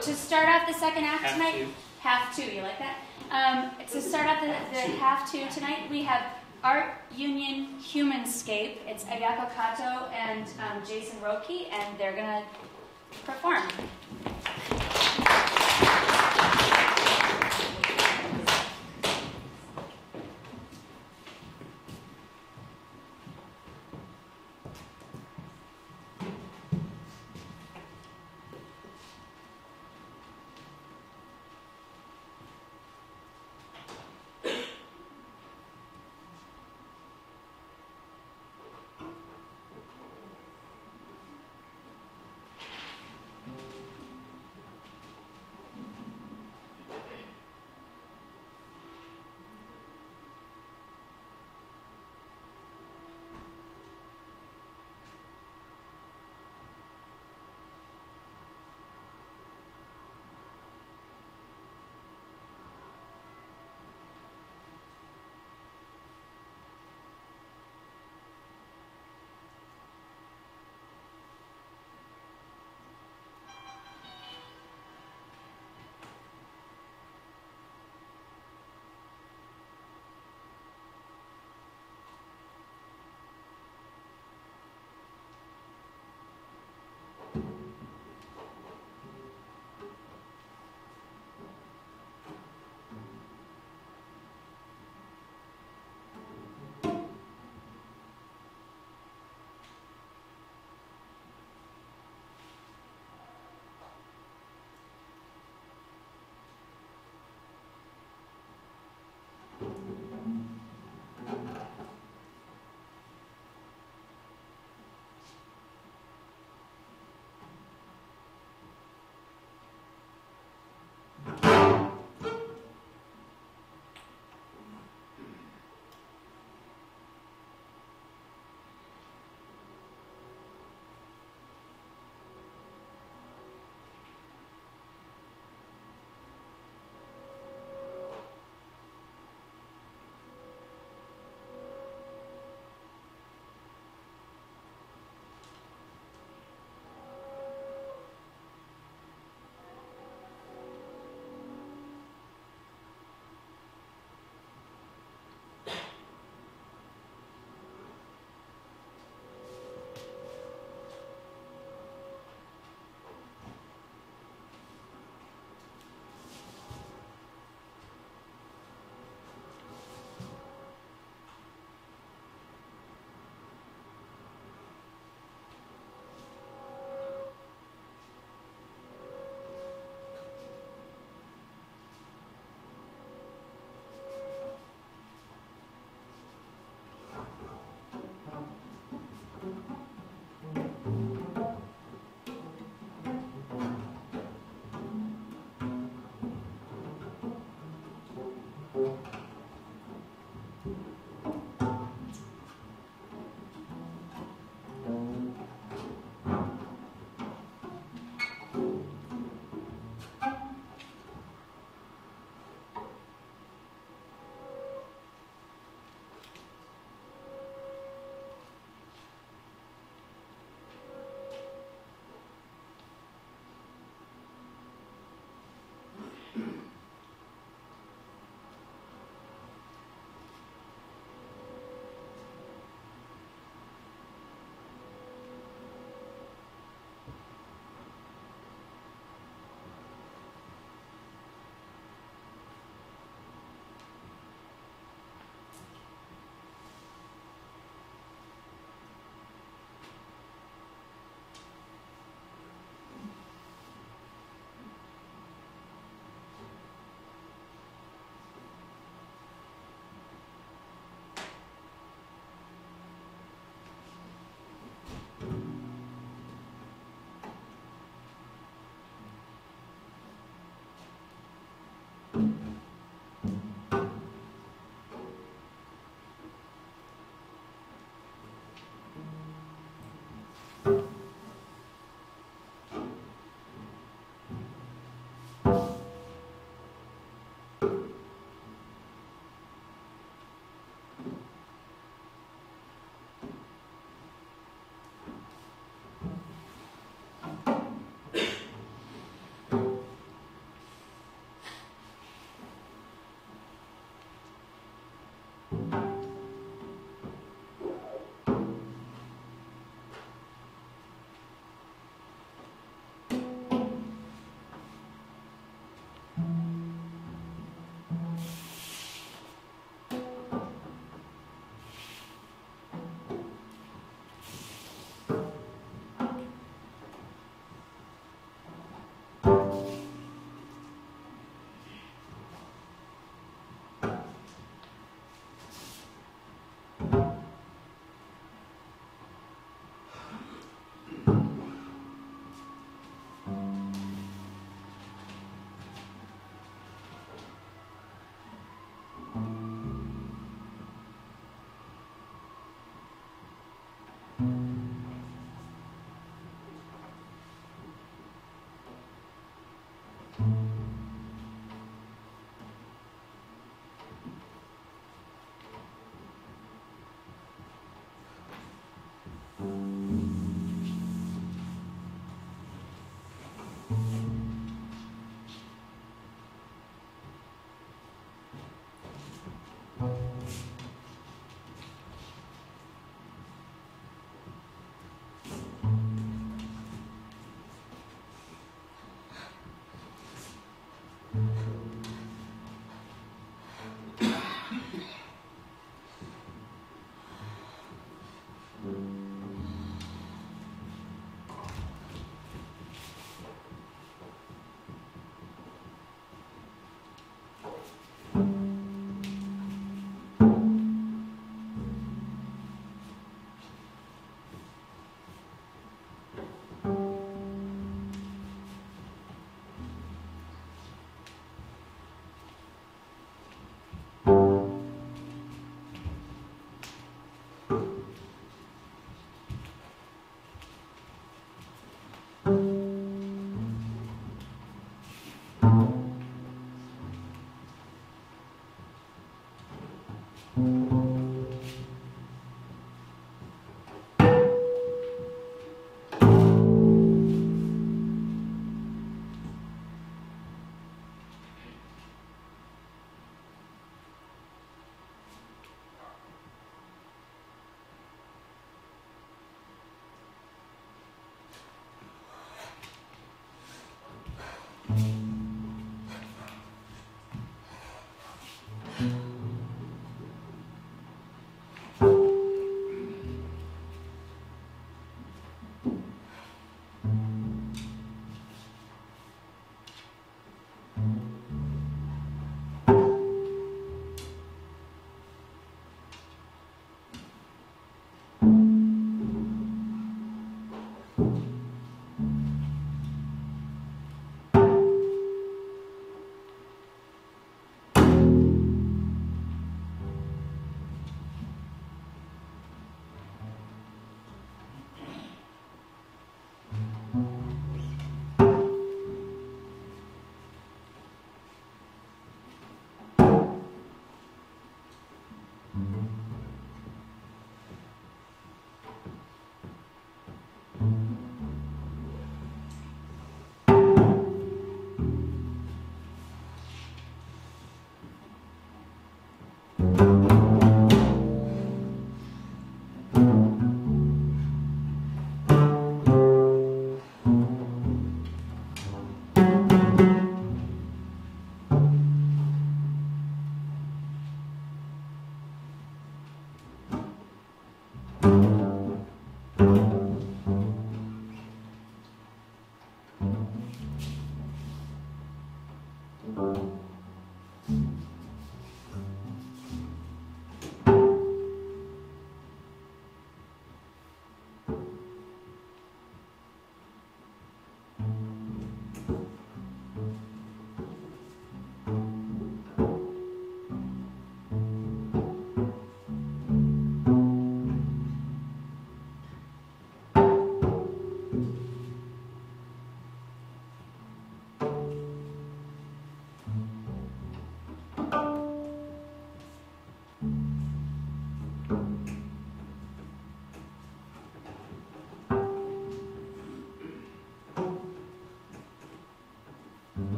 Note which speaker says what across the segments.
Speaker 1: to start off the second act
Speaker 2: Half
Speaker 1: tonight,
Speaker 2: two.
Speaker 1: half two, you like that? To start off the half two tonight, we have Art Union Humanscape. It's Ayako Kato and Jason Roebke, and they're gonna perform.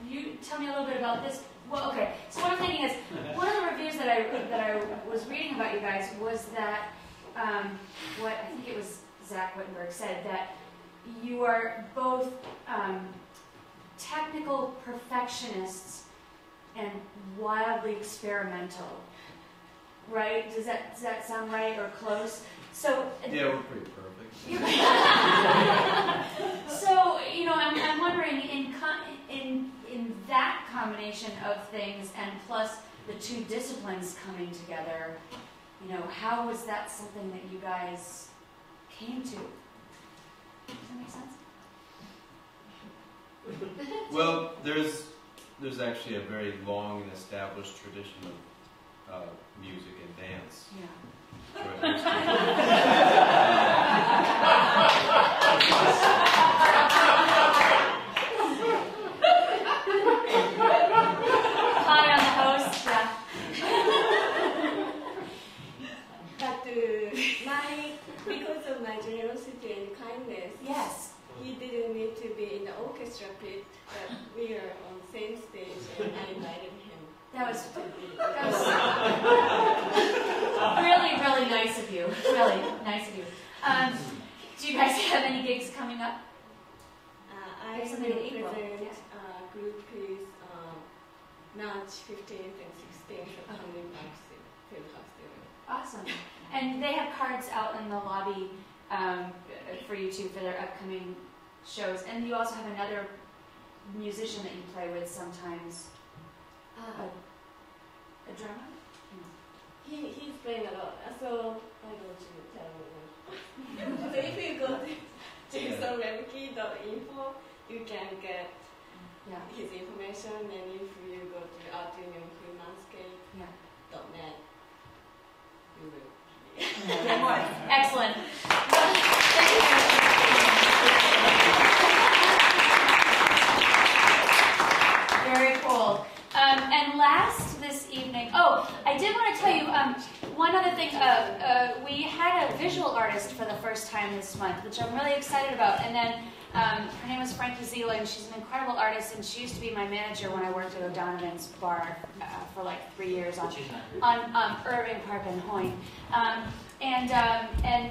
Speaker 1: you tell me a little bit about this. Well, okay. So what I'm thinking is, one of the reviews that I was reading about you guys was that what I think it was Zach Wittenberg said, that you are both technical perfectionists and wildly experimental. Right? Does that sound right or close? So
Speaker 2: yeah, we're pretty perfect.
Speaker 1: So I'm wondering in that combination of things and plus the two disciplines coming together, how was that something that you guys came to? Does that make sense?
Speaker 2: Well, there's actually a very long and established tradition of music and dance.
Speaker 1: Yeah. Hi on the host. Yeah.
Speaker 3: But because of my generosity and kindness,
Speaker 1: Yes.
Speaker 3: he didn't need to be in the orchestra pit, but we are on the same stage, and I invited him.
Speaker 1: That was really, really nice of you. Really nice of you. Do you guys have any gigs coming up?
Speaker 3: I
Speaker 1: There's something in April.
Speaker 3: represent group is March 15th and 16th for Coming Back Film Festival.
Speaker 1: Awesome. And they have cards out in the lobby for you two for their upcoming shows. And you also have another musician that you play with sometimes. A drummer?
Speaker 3: He's playing a lot, so why don't you tell me? So if you go to jasonroebke.info, you can get his information, and if you go to Union Humanscape.net, you will.
Speaker 1: Excellent. Very cool. And last this evening, I did want to tell you one other thing. We had a visual artist for the first time this month, which I'm really excited about. And then her name was Frankie Zila, and she's an incredible artist, and she used to be my manager when I worked at O'Donovan's bar for like 3 years on Irving Park and Hoyne.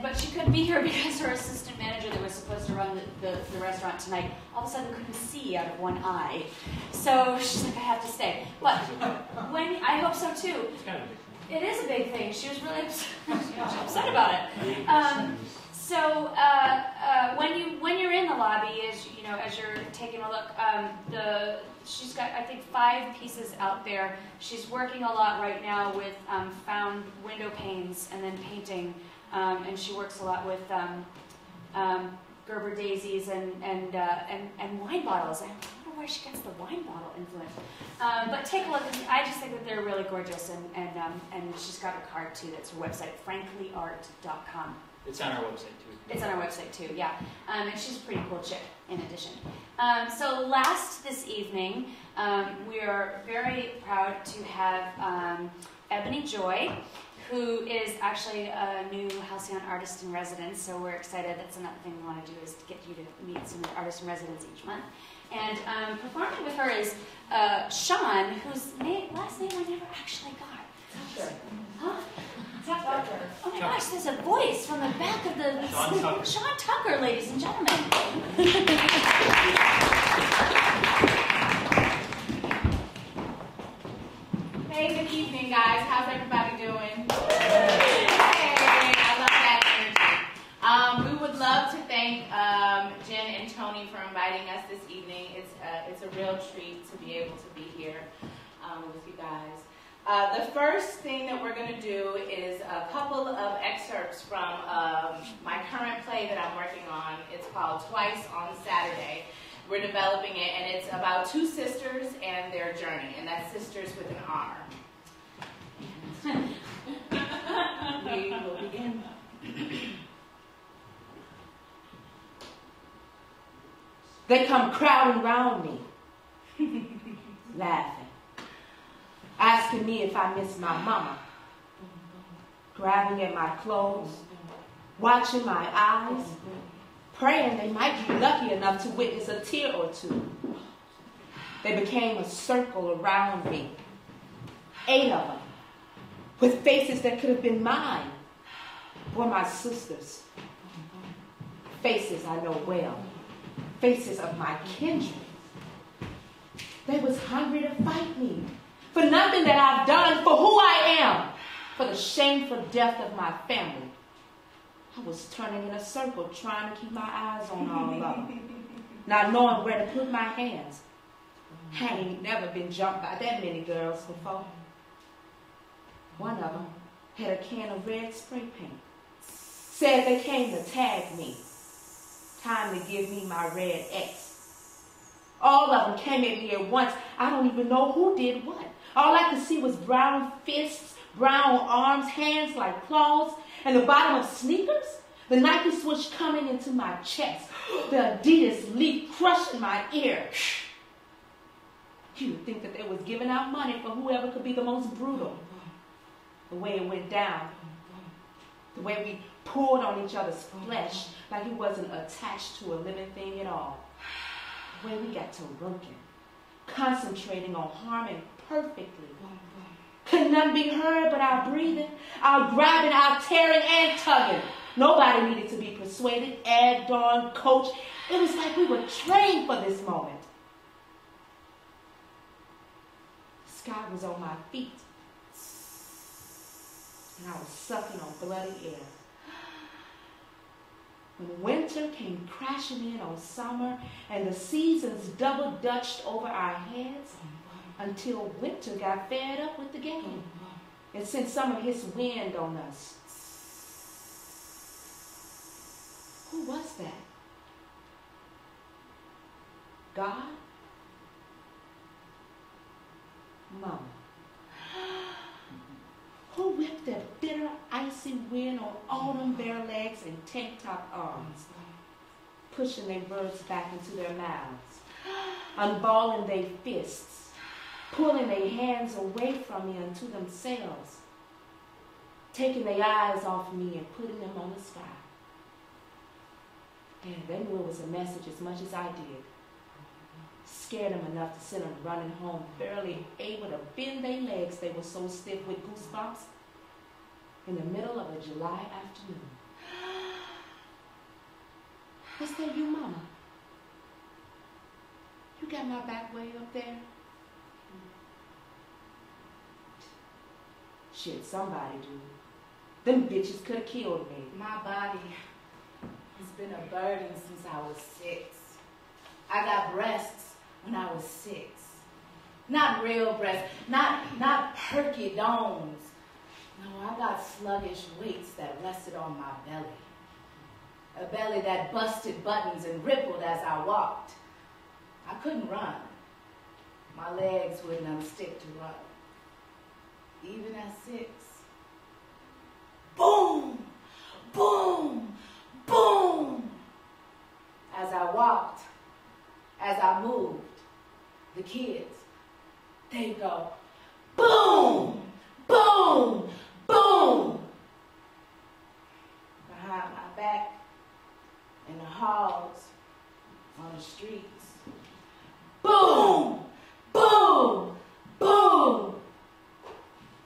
Speaker 1: But she couldn't be here because her assistant manager that was supposed to run the restaurant tonight all of a sudden couldn't see out of one eye. So she's like, I have to stay. But I hope so too.
Speaker 4: It's kind of a big thing.
Speaker 1: It is a big thing. She was really upset about it. When you're in the lobby, as you're taking a look, she's got, I think, 5 pieces out there. She's working a lot right now with found window panes and then painting, and she works a lot with Gerber daisies and wine bottles. I don't know where she gets the wine bottle influence. But take a look. I just think that they're really gorgeous, and she's got a card too. That's her website, franklyart.com.
Speaker 4: It's on our website too.
Speaker 1: It's on our website too, yeah. And she's a pretty cool chick, in addition. So last this evening, we are very proud to have Ebony Joy, who is actually a new Halcyon artist in residence. So we're excited. That's another thing we want to do, is to get you to meet some artists in residence each month. And performing with her is Sean, whose last name I never actually got. Huh? Tucker. Oh my gosh, there's a voice from the back of the...
Speaker 4: Sean Tucker.
Speaker 1: Sean Tucker, ladies and gentlemen.
Speaker 5: Hey, good evening, guys. How's everybody doing? Hey, I love that energy. We would love to thank Jen and Tony for inviting us this evening. It's a real treat to be able to be here with you guys. The first thing that we're going to do is a couple of excerpts from my current play that I'm working on. It's called Twice on Saturday. We're developing it, and it's about 2 sisters and their journey, and that's sisters with an R. We will begin.
Speaker 6: They come crowding round me, laughing, asking me if I miss my mama, grabbing at my clothes, watching my eyes, praying they might be lucky enough to witness a tear or two. They became a circle around me, 8 of them, with faces that could have been mine, were my sisters. Faces I know well, faces of my kindred. They was hungry to fight me for nothing that I've done, for who I am, for the shameful death of my family. I was turning in a circle, trying to keep my eyes on all of them, not knowing where to put my hands. I ain't never been jumped by that many girls before. One of them had a can of red spray paint. Said they came to tag me. Time to give me my red X. All of them came at me at once. I don't even know who did what. All I could see was brown fists, brown arms, hands like claws, and the bottom of sneakers, the Nike swoosh coming into my chest, the Adidas leaf crushing my ear. You would think that they was giving out money for whoever could be the most brutal. The way it went down, the way we pulled on each other's flesh like it wasn't attached to a living thing at all. The way we got to working, concentrating on harming perfectly. Could none be heard but our breathing, our grabbing, our tearing and tugging. Nobody needed to be persuaded, egged on, coached. It was like we were trained for this moment. The sky was on my feet, and I was sucking on bloody air. When winter came crashing in on summer and the seasons double-dutched over our heads until winter got fed up with the game and sent some of his wind on us. Who was that? God? Mama. Who whipped that bitter, icy wind on all them bare legs and tank-top arms, pushing their birds back into their mouths, unballing their fists, pulling their hands away from me unto themselves, taking their eyes off me and putting them on the sky. And they knew it was a message as much as I did. Scared them enough to send them running home, barely able to bend their legs. They were so stiff with goosebumps in the middle of a July afternoon. Was that you, Mama? You got my back way up there? Shit, somebody do. Them bitches could have killed me.
Speaker 5: My body has been a burden since I was 6. I got breasts when I was 6. Not real breasts, not perky domes. No, I got sluggish weights that rested on my belly. A belly that busted buttons and rippled as I walked. I couldn't run. My legs wouldn't unstick to run. Even at 6. Boom! Boom! Boom! As I walked, as I moved, the kids, they go, boom! Boom! Boom! Behind my back, in the halls, on the streets. Boom! Boom! Boom!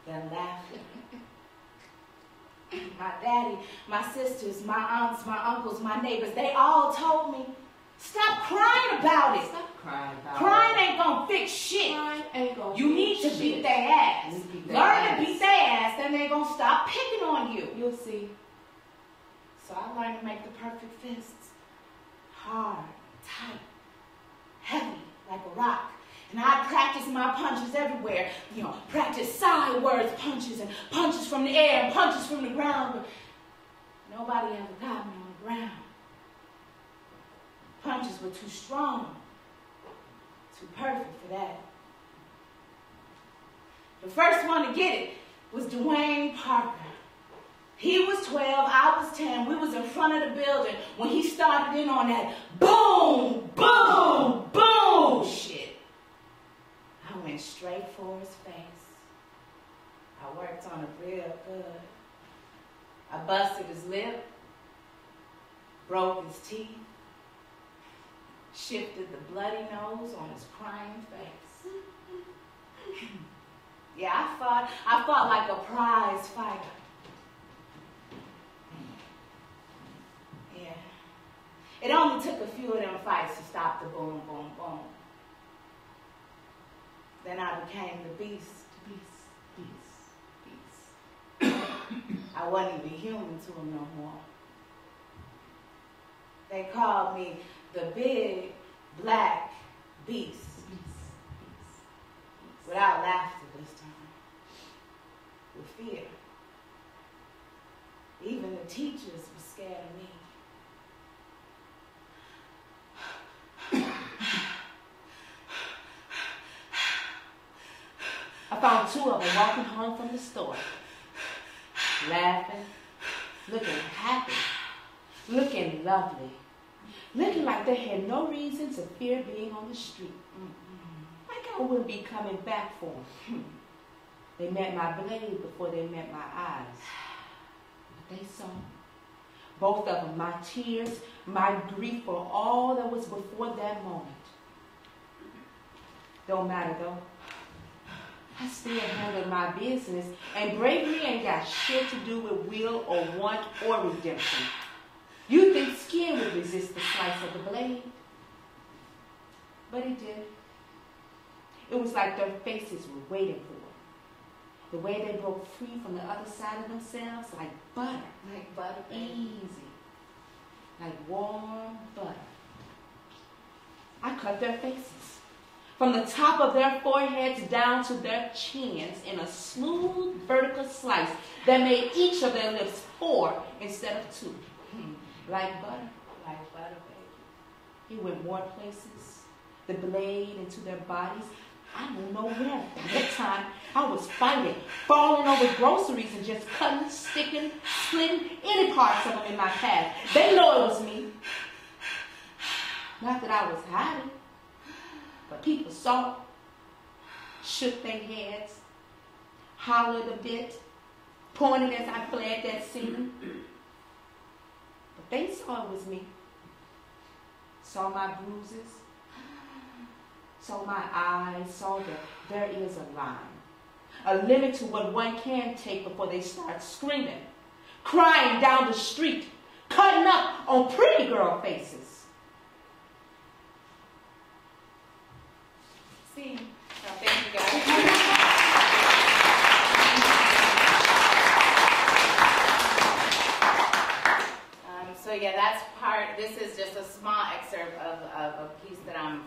Speaker 5: Then laughter. My daddy, my sisters, my aunts, my uncles, my neighbors, they all told me, stop crying about it.
Speaker 6: Stop crying about it.
Speaker 5: Crying ain't gonna fix shit.
Speaker 6: Crying ain't gonna
Speaker 5: You need to beat their ass. Learn to beat their ass, then they're gonna stop picking on you.
Speaker 6: You'll see.
Speaker 5: So I learned to make the perfect fists. Hard, tight, heavy, like a rock. And I practice my punches everywhere. You know, practice sideways punches and punches from the air and punches from the ground. But nobody ever got me on the ground. Punches were too strong, too perfect for that. The first one to get it was Dwayne Parker. He was 12, I was 10. We was in front of the building when he started in on that boom, boom, boom shit. I went straight for his face. I worked on it real good. I busted his lip. broke his teeth, shifted the bloody nose on his crying face. Yeah, I fought like a prize fighter. Yeah. It only took a few of them fights to stop the boom, boom, boom. Then I became the beast. I wasn't even human to him no more. They called me the big black beast. Without laughter this time. With fear. Even the teachers were scared of me.
Speaker 6: I found two of them walking home from the store, laughing, looking happy, looking lovely, looking like they had no reason to fear being on the street. Like I wouldn't be coming back for them. They met my blade before they met my eyes. But they saw both of them, my tears, my grief for all that was before that moment. Don't matter though. I still handled my business, and bravery ain't got shit to do with will or want or redemption. You think skin would resist the slice of the blade? But it did. It was like their faces were waiting for it. The way they broke free from the other side of themselves, like butter.
Speaker 5: Like butter.
Speaker 6: Easy. Like warm butter. I cut their faces. From the top of their foreheads down to their chins in a smooth vertical slice that made each of their lips 4 instead of 2. Like butter.
Speaker 5: Like butter, baby.
Speaker 6: It went more places. The blade into their bodies. I don't know where. By that time, I was fighting, falling over groceries and just cutting, sticking, splitting any parts of them in my path. They know it was me. Not that I was hiding. But people saw, shook their heads, hollered a bit, pointed as I fled that scene. But they saw it was me. Saw my bruises, saw my eyes, saw that there is a line, a limit to what one can take before they start screaming, crying down the street, cutting up on pretty girl faces.
Speaker 5: So thank you guys. So yeah, that's part. This is just a small excerpt of a piece that I'm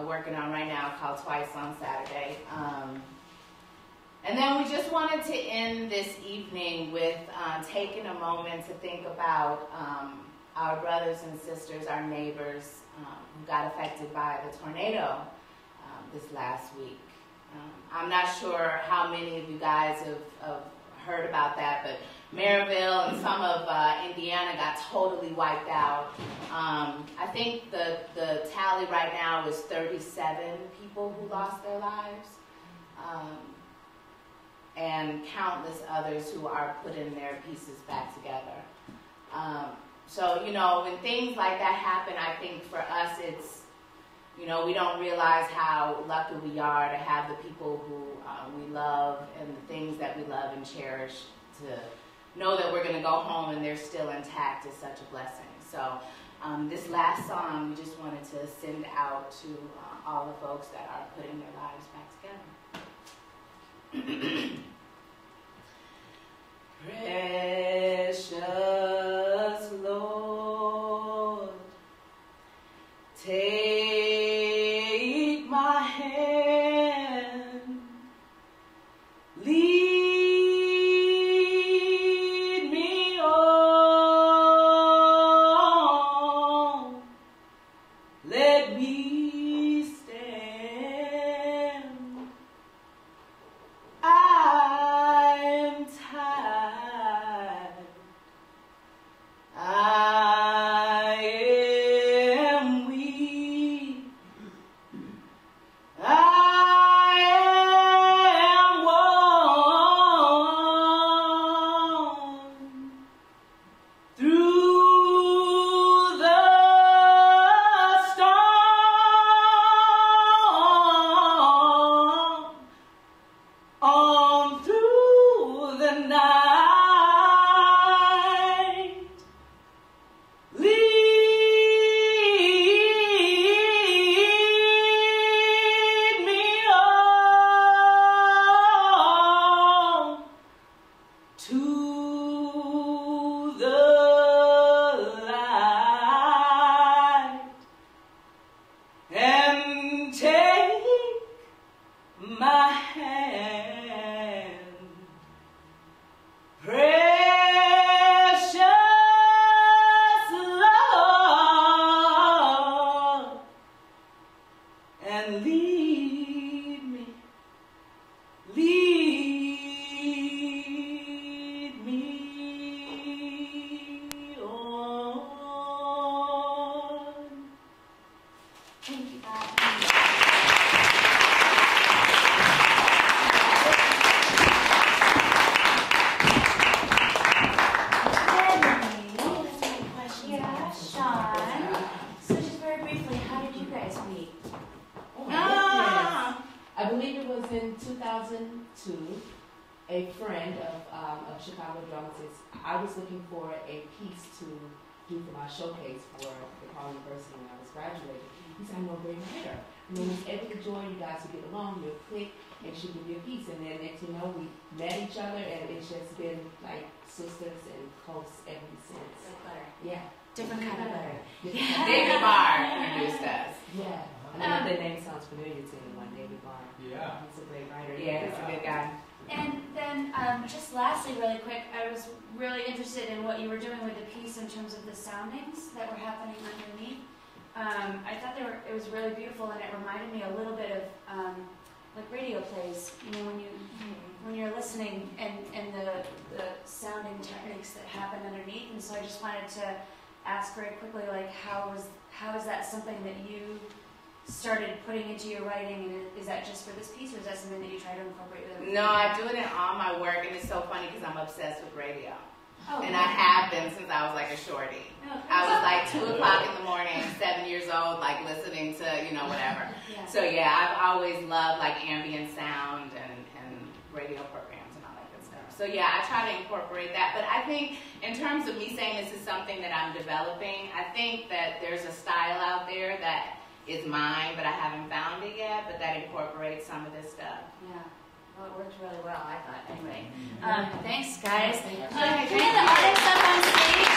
Speaker 5: working on right now called Twice on Saturday. And then we just wanted to end this evening with taking a moment to think about our brothers and sisters, our neighbors who got affected by the tornado this last week. I'm not sure how many of you guys have heard about that, but Maryville and some of Indiana got totally wiped out. I think the tally right now is 37 people who lost their lives, and countless others who are putting their pieces back together. So, you know, when things like that happen, I think for us it's, you know, we don't realize how lucky we are to have the people who we love and the things that we love and cherish. To know that we're going to go home and they're still intact is such a blessing. So this last song, we just wanted to send out to all the folks that are putting their lives back together. Precious Lord, take my hand, lead me on, let me stand. I'm tired
Speaker 6: a friend of Chicago dramatist. I was looking for a piece to do for my showcase for DePaul University when I was graduating. He said, I know a great writer. Her name is Ebony Joy. You guys will get along real quick, and she'll give you a piece. And then next thing you know, we met each other, and it's just been like sisters and close ever since.
Speaker 1: Like butter.
Speaker 6: Yeah.
Speaker 1: Different kind of butter.
Speaker 5: David Barr introduced us.
Speaker 6: Yeah. I know that name sounds familiar to anyone, David Barr.
Speaker 2: Yeah.
Speaker 6: He's a great writer.
Speaker 5: Yeah, he's a good guy.
Speaker 1: And then, just lastly, really quick, I was really interested in what you were doing with the piece in terms of the soundings that were happening underneath. I thought it was really beautiful, and it reminded me a little bit of like radio plays. You know, when you're listening and the sounding techniques that happen underneath. And so I just wanted to ask very quickly, like, how is that something that you started putting into your writing, and is that just for this piece, or is that something that you try to incorporate with everything?
Speaker 5: No, I do it in all my work, and it's so funny because I'm obsessed with radio.
Speaker 1: Oh,
Speaker 5: And I have been since I was like a shorty.
Speaker 1: Oh,
Speaker 5: I was like 2 o'clock in the morning, 7 years old, like listening to, you know, whatever.
Speaker 1: Yeah.
Speaker 5: So yeah, I've always loved like ambient sound and radio programs and all that good stuff. So yeah, I try to incorporate that. But I think in terms of me saying this is something that I'm developing, I think that there's a style out there that is mine, but I haven't found it yet, but that incorporates some of this stuff.
Speaker 1: Yeah. Well, it worked really well, I thought. Anyway, thanks, guys.
Speaker 6: Thank you.
Speaker 1: Can we have the artists up on stage?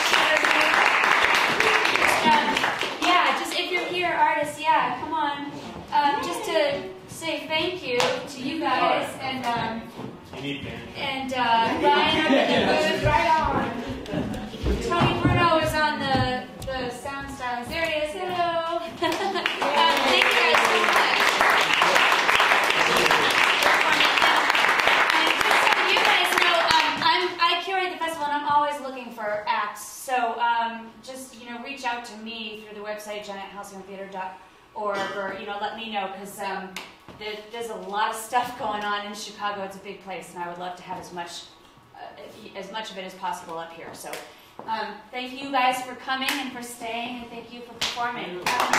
Speaker 1: Yeah, just if you're here, artists, yeah, come on. Just to say thank you to you guys and Ryan up in the booth, right on. Tony Bruno is on the sound styles. There he is. Hello. Thank you guys so much. And just so you guys know, I curate the festival, and I'm always looking for acts. So just reach out to me through the website janethalcyontheater.org, or let me know, because there's a lot of stuff going on in Chicago. It's a big place, and I would love to have as much of it as possible up here. So thank you guys for coming and for staying, and thank you for performing. Have a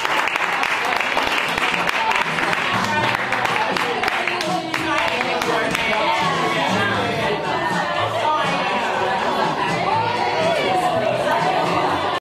Speaker 1: nice day.